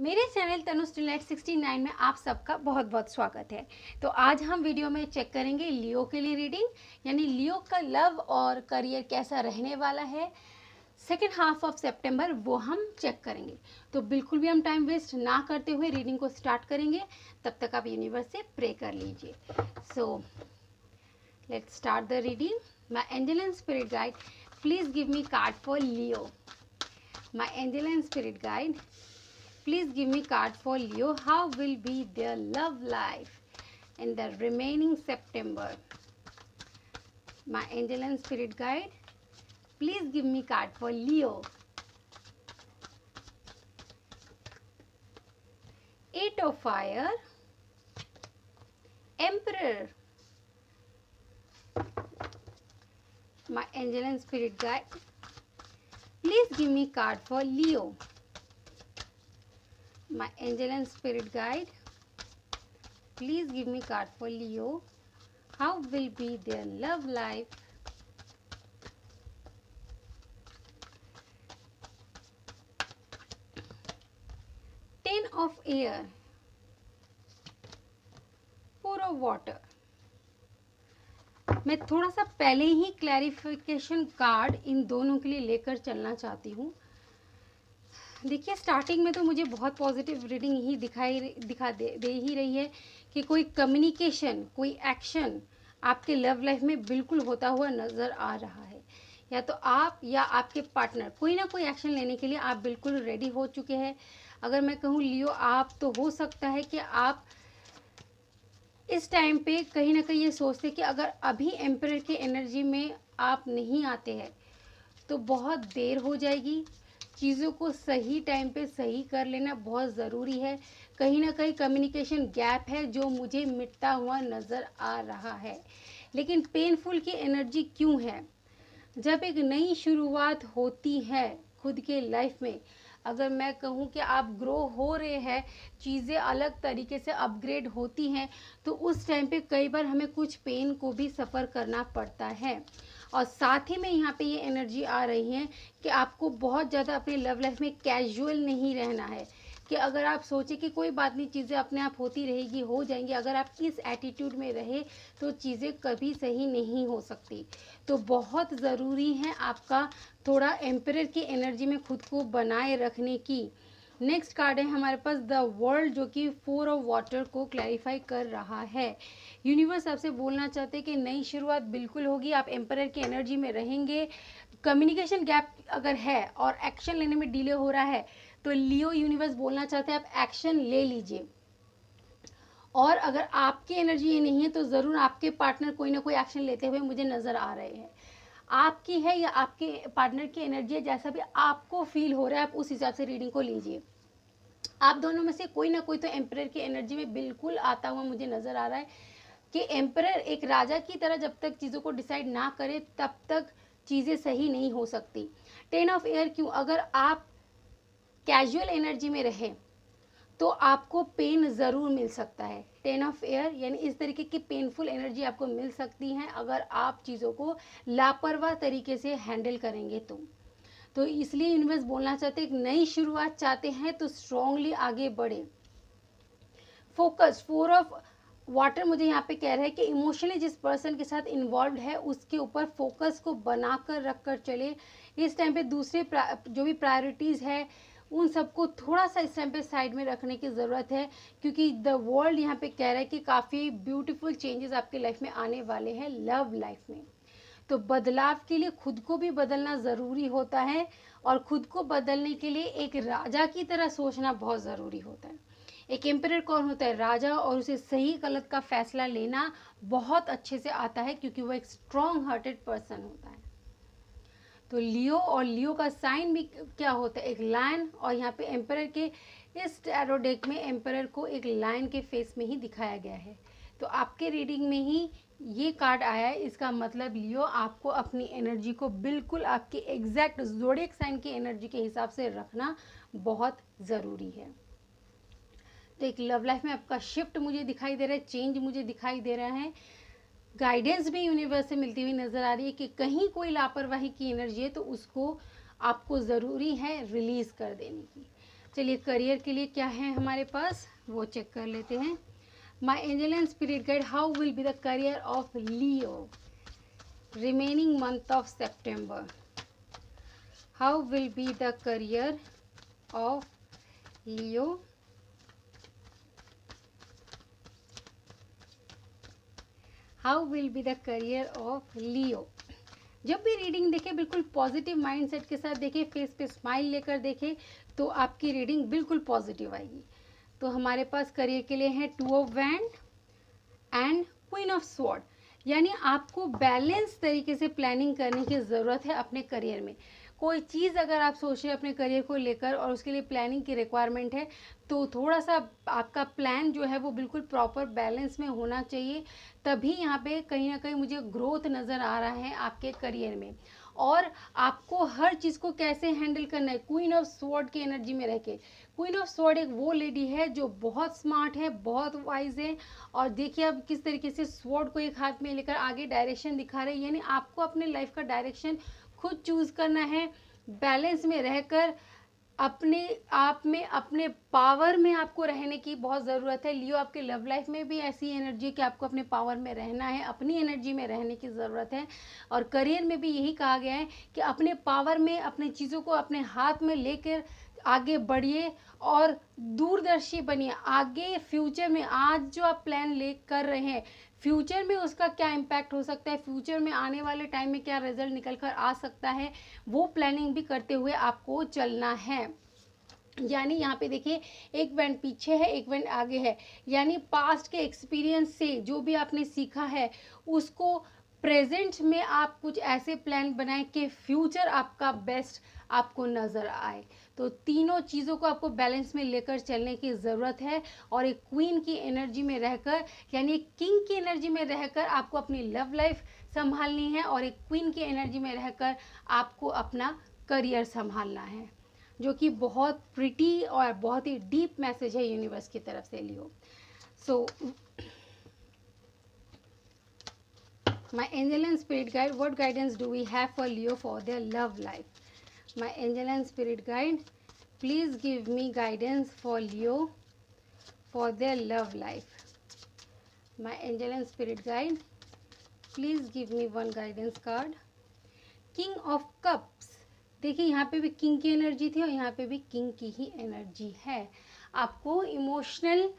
मेरे channel Tanuj delight 69 में आप सबका बहुत बहुत स्वागत है। तो आज हम वीडियो में चेक करेंगे लियो के लिए रीडिंग, यानी लियो का लव और करियर कैसा रहने वाला है सेकेंड हाफ ऑफ सितंबर, वो हम चेक करेंगे। तो बिल्कुल भी हम टाइम वेस्ट ना करते हुए रीडिंग को स्टार्ट करेंगे। तब तक आप यूनिवर्स से प्रे कर लीजिए। So let's start the reading. My angel and spirit guide, please give me card for Leo. My angel and spirit guide, please give me card for Leo. How will be their love life in the remaining September? My angel and spirit guide, please give me card for Leo. Eight of Fire, Emperor. My angel and spirit guide, please give me card for Leo. My angel and spirit guide, please give me card for Leo. How will be their love life? Ten of Air, Four of Water. मैं थोड़ा सा पहले ही clarification card इन दोनों के लिए लेकर चलना चाहती हूँ। देखिए, स्टार्टिंग में तो मुझे बहुत पॉजिटिव रीडिंग ही दिखा दे ही रही है कि कोई कम्युनिकेशन, कोई एक्शन आपके लव लाइफ में बिल्कुल होता हुआ नज़र आ रहा है। या तो आप या आपके पार्टनर कोई ना कोई एक्शन लेने के लिए आप बिल्कुल रेडी हो चुके हैं। अगर मैं कहूँ लियो आप, तो हो सकता है कि आप इस टाइम पे कहीं ना कहीं ये सोचते कि अगर अभी एम्परर की एनर्जी में आप नहीं आते हैं तो बहुत देर हो जाएगी। चीज़ों को सही टाइम पे सही कर लेना बहुत ज़रूरी है। कहीं ना कहीं कम्युनिकेशन गैप है जो मुझे मिटता हुआ नज़र आ रहा है। लेकिन पेनफुल की एनर्जी क्यों है? जब एक नई शुरुआत होती है खुद के लाइफ में, अगर मैं कहूँ कि आप ग्रो हो रहे हैं, चीज़ें अलग तरीके से अपग्रेड होती हैं, तो उस टाइम पे कई बार हमें कुछ पेन को भी सफ़र करना पड़ता है। और साथ ही में यहाँ पे ये एनर्जी आ रही है कि आपको बहुत ज़्यादा अपने लव लाइफ में कैजुअल नहीं रहना है। कि अगर आप सोचें कि कोई बात नहीं, चीज़ें अपने आप होती रहेगी, हो जाएंगी, अगर आप इस एटीट्यूड में रहे तो चीज़ें कभी सही नहीं हो सकती। तो बहुत ज़रूरी है आपका थोड़ा एम्परर की एनर्जी में खुद को बनाए रखने की। नेक्स्ट कार्ड है हमारे पास द वर्ल्ड, जो कि फोर ऑफ वाटर को क्लैरिफाई कर रहा है। यूनिवर्स आपसे बोलना चाहते हैं कि नई शुरुआत बिल्कुल होगी, आप एम्परर की एनर्जी में रहेंगे। कम्युनिकेशन गैप अगर है और एक्शन लेने में डिले हो रहा है तो लियो यूनिवर्स बोलना चाहते हैं आप एक्शन ले लीजिए। और अगर आपकी एनर्जी ये नहीं है तो ज़रूर आपके पार्टनर कोई ना कोई एक्शन लेते हुए मुझे नज़र आ रहे हैं। आपकी है या आपके पार्टनर की एनर्जी है, जैसा भी आपको फील हो रहा है आप उस हिसाब से रीडिंग को लीजिए। आप दोनों में से कोई ना कोई तो एम्परर की एनर्जी में बिल्कुल आता हुआ मुझे नज़र आ रहा है कि एम्परर एक राजा की तरह जब तक चीज़ों को डिसाइड ना करे तब तक चीज़ें सही नहीं हो सकती। टेन ऑफ एयर क्यों? अगर आप कैजुअल एनर्जी में रहे तो आपको पेन ज़रूर मिल सकता है। टेन ऑफ एयर यानी इस तरीके की पेनफुल एनर्जी आपको मिल सकती है अगर आप चीज़ों को लापरवाह तरीके से हैंडल करेंगे तो इसलिए यूनिवर्स बोलना चाहते हैं, एक नई शुरुआत चाहते हैं तो स्ट्रांगली आगे बढ़े। फोकस, फोर ऑफ वाटर मुझे यहाँ पे कह रहा है कि इमोशनली जिस पर्सन के साथ इन्वॉल्व है उसके ऊपर फोकस को बनाकर रखकर चले। इस टाइम पे दूसरे जो भी प्रायोरिटीज़ है उन सबको थोड़ा सा इस टाइम पे साइड में रखने की ज़रूरत है, क्योंकि द वर्ल्ड यहाँ पे कह रहा है कि काफ़ी ब्यूटीफुल चेंजेस आपके लाइफ में आने वाले हैं लव लाइफ में। तो बदलाव के लिए खुद को भी बदलना ज़रूरी होता है और खुद को बदलने के लिए एक राजा की तरह सोचना बहुत ज़रूरी होता है। एक एम्परर कौन होता है? राजा, और उसे सही गलत का फैसला लेना बहुत अच्छे से आता है क्योंकि वो एक स्ट्रॉन्ग हार्टेड पर्सन होता है। तो लियो, और लियो का साइन भी क्या होता है? एक लायन। और यहाँ पे एम्परर के इस टैरो डेक में एम्परर को एक लायन के फेस में ही दिखाया गया है। तो आपके रीडिंग में ही ये कार्ड आया है, इसका मतलब लियो आपको अपनी एनर्जी को बिल्कुल आपके एग्जैक्ट ज़ोडिएक साइन की एनर्जी के हिसाब से रखना बहुत ज़रूरी है। तो एक लव लाइफ में आपका शिफ्ट मुझे दिखाई दे रहा है, चेंज मुझे दिखाई दे रहा है। गाइडेंस भी यूनिवर्स से मिलती हुई नज़र आ रही है कि कहीं कोई लापरवाही की एनर्जी है तो उसको आपको ज़रूरी है रिलीज़ कर देने की। चलिए करियर के लिए क्या है हमारे पास वो चेक कर लेते हैं। My angel and spirit guide, how will be the career of Leo remaining month of September. How will be the career of Leo how will be the career of Leo. जब भी reading देखें बिल्कुल positive mindset के साथ देखें, face पे smile लेकर देखें, तो आपकी रीडिंग बिल्कुल पॉजिटिव आएगी। तो हमारे पास करियर के लिए है 2 of wand and queen of sword, यानी आपको बैलेंस तरीके से प्लानिंग करने की ज़रूरत है अपने करियर में। कोई चीज़ अगर आप सोच रहे हैं अपने करियर को लेकर और उसके लिए प्लानिंग की रिक्वायरमेंट है, तो थोड़ा सा आपका प्लान जो है वो बिल्कुल प्रॉपर बैलेंस में होना चाहिए। तभी यहाँ पे कहीं ना कहीं मुझे ग्रोथ नज़र आ रहा है आपके करियर में। और आपको हर चीज़ को कैसे हैंडल करना है, क्वीन ऑफ स्वॉर्ड की एनर्जी में रह के। क्वीन ऑफ स्वॉर्ड एक वो लेडी है जो बहुत स्मार्ट है, बहुत वाइज है, और देखिए अब किस तरीके से स्वॉर्ड को एक हाथ में लेकर आगे डायरेक्शन दिखा रहे हैं। यानी आपको अपने लाइफ का डायरेक्शन खुद चूज करना है, बैलेंस में रहकर अपने आप में, अपने पावर में आपको रहने की बहुत ज़रूरत है। लियो आपके लव लाइफ में भी ऐसी एनर्जी कि आपको अपने पावर में रहना है, अपनी एनर्जी में रहने की ज़रूरत है। और करियर में भी यही कहा गया है कि अपने पावर में अपनी चीज़ों को अपने हाथ में लेकर आगे बढ़िए और दूरदर्शी बनिए। आगे फ्यूचर में आज जो आप प्लान ले कर रहे हैं, फ्यूचर में उसका क्या इम्पैक्ट हो सकता है, फ्यूचर में आने वाले टाइम में क्या रिजल्ट निकल कर आ सकता है, वो प्लानिंग भी करते हुए आपको चलना है। यानी यहाँ पे देखिए एक बैंड पीछे है, एक बैंड आगे है। यानी पास्ट के एक्सपीरियंस से जो भी आपने सीखा है उसको प्रेजेंट में आप कुछ ऐसे प्लान बनाएं कि फ्यूचर आपका बेस्ट आपको नज़र आए। तो तीनों चीज़ों को आपको बैलेंस में लेकर चलने की ज़रूरत है। और एक क्वीन की एनर्जी में रहकर, यानी एक किंग की एनर्जी में रहकर आपको अपनी लव लाइफ संभालनी है, और एक क्वीन की एनर्जी में रहकर आपको अपना करियर संभालना है, जो कि बहुत प्रिटी और बहुत ही डीप मैसेज है यूनिवर्स की तरफ से लियो। सो my angel and spirit guide, what guidance do we have for Leo for their love life? My angel and spirit guide, please give me guidance for Leo for their love life. My angel and spirit guide, please give me one guidance card. King of Cups, देखिए यहाँ पे भी king की energy थी और यहाँ पे भी किंग की ही एनर्जी है। आपको इमोशनल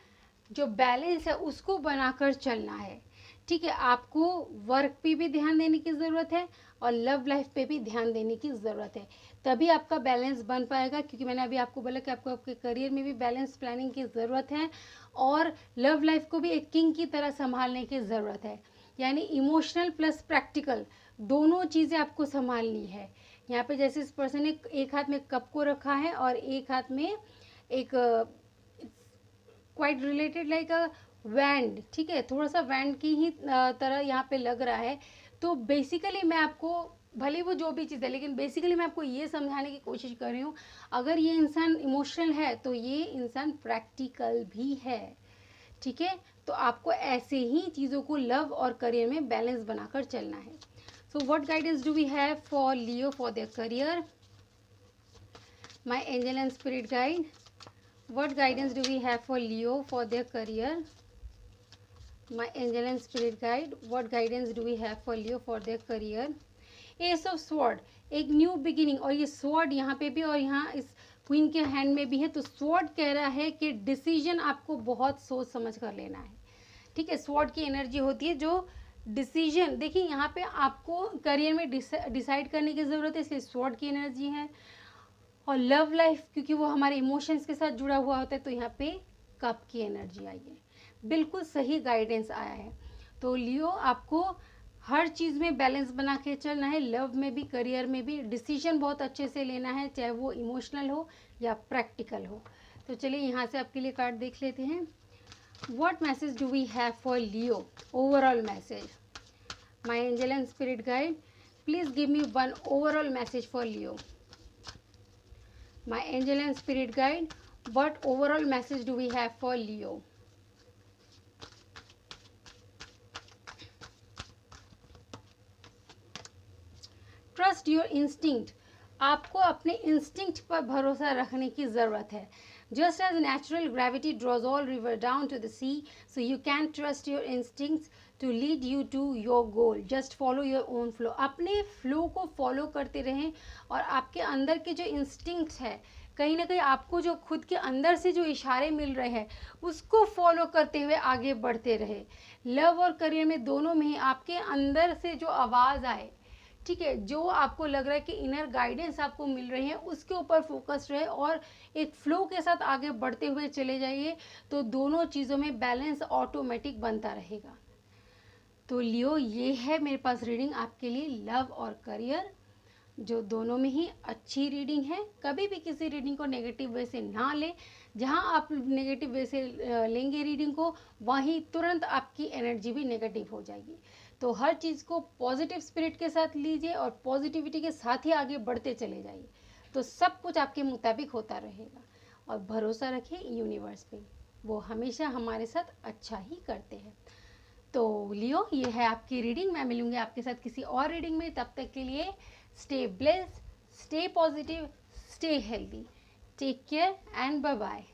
जो बैलेंस है उसको बनाकर चलना है, ठीक है। आपको वर्क पे भी ध्यान देने की ज़रूरत है और लव लाइफ पे भी ध्यान देने की ज़रूरत है, तभी आपका बैलेंस बन पाएगा। क्योंकि मैंने अभी आपको बोला कि आपको आपके करियर में भी बैलेंस प्लानिंग की ज़रूरत है और लव लाइफ को भी एक किंग की तरह संभालने की ज़रूरत है। यानी इमोशनल प्लस प्रैक्टिकल दोनों चीज़ें आपको संभालनी है। यहाँ पे जैसे इस पर्सन ने एक हाथ में कप को रखा है और एक हाथ में एक क्वाइट रिलेटेड लाइक अ वैंड, ठीक है, थोड़ा सा वैंड की ही तरह यहाँ पे लग रहा है। तो बेसिकली मैं आपको, भले वो जो भी चीज़ है, लेकिन बेसिकली मैं आपको ये समझाने की कोशिश कर रही हूँ, अगर ये इंसान इमोशनल है तो ये इंसान प्रैक्टिकल भी है, ठीक है। तो आपको ऐसे ही चीज़ों को लव और करियर में बैलेंस बनाकर चलना है। So what guidance do we have for Leo for their career? My angel and spirit guide, what guidance do we have for Leo for their career? My angel and spirit guide, what guidance do we have for Leo for their career? Ace of sword, एक new beginning, और ये sword यहाँ पे भी और यहाँ इस queen के हैंड में भी है। तो स्वॉर्ड कह रहा है कि डिसीजन आपको बहुत सोच समझ कर लेना है, ठीक है। स्वॉर्ड की एनर्जी होती है जो डिसीजन, देखिए यहाँ पे आपको करियर में डिसाइड करने की ज़रूरत है, इसलिए स्वॉर्ड की एनर्जी है। और लव लाइफ क्योंकि वो हमारे इमोशंस के साथ जुड़ा हुआ होता है, तो यहाँ पे कप की एनर्जी आई है। बिल्कुल सही गाइडेंस आया है। तो लियो आपको हर चीज़ में बैलेंस बना के चलना है, लव में भी करियर में भी डिसीजन बहुत अच्छे से लेना है, चाहे वो इमोशनल हो या प्रैक्टिकल हो। तो चलिए यहाँ से आपके लिए कार्ड देख लेते हैं। What message do we have for Leo, overall message? My angel and spirit guide, please give me one overall message for Leo. My angel and spirit guide, what overall message do we have for Leo? Trust your instinct, आपको अपने instinct पर भरोसा रखने की ज़रूरत है। Just as natural gravity draws all river down to the sea, so you can trust your instincts to lead you to your goal. Just follow your own flow. अपने flow को फॉलो करते रहें और आपके अंदर के जो इंस्टिंक्ट्स है, कहीं ना कहीं आपको जो खुद के अंदर से जो इशारे मिल रहे हैं उसको फॉलो करते हुए आगे बढ़ते रहे। लव और करियर में दोनों में ही आपके अंदर से जो आवाज़ आए, ठीक है, जो आपको लग रहा है कि इनर गाइडेंस आपको मिल रही है, उसके ऊपर फोकस रहे और एक फ्लो के साथ आगे बढ़ते हुए चले जाइए, तो दोनों चीज़ों में बैलेंस ऑटोमेटिक बनता रहेगा। तो लियो, ये है मेरे पास रीडिंग आपके लिए लव और करियर, जो दोनों में ही अच्छी रीडिंग है। कभी भी किसी रीडिंग को नेगेटिव वे से ना लें। जहां आप नेगेटिव वे से लेंगे रीडिंग को, वहीं तुरंत आपकी एनर्जी भी नेगेटिव हो जाएगी। तो हर चीज़ को पॉजिटिव स्पिरिट के साथ लीजिए और पॉजिटिविटी के साथ ही आगे बढ़ते चले जाइए, तो सब कुछ आपके मुताबिक होता रहेगा। और भरोसा रखिए यूनिवर्स पे, वो हमेशा हमारे साथ अच्छा ही करते हैं। तो लियो, ये है आपकी रीडिंग। मैं मिलूंगी आपके साथ किसी और रीडिंग में। तब तक के लिए stay blessed, stay positive, stay healthy, take care and bye bye.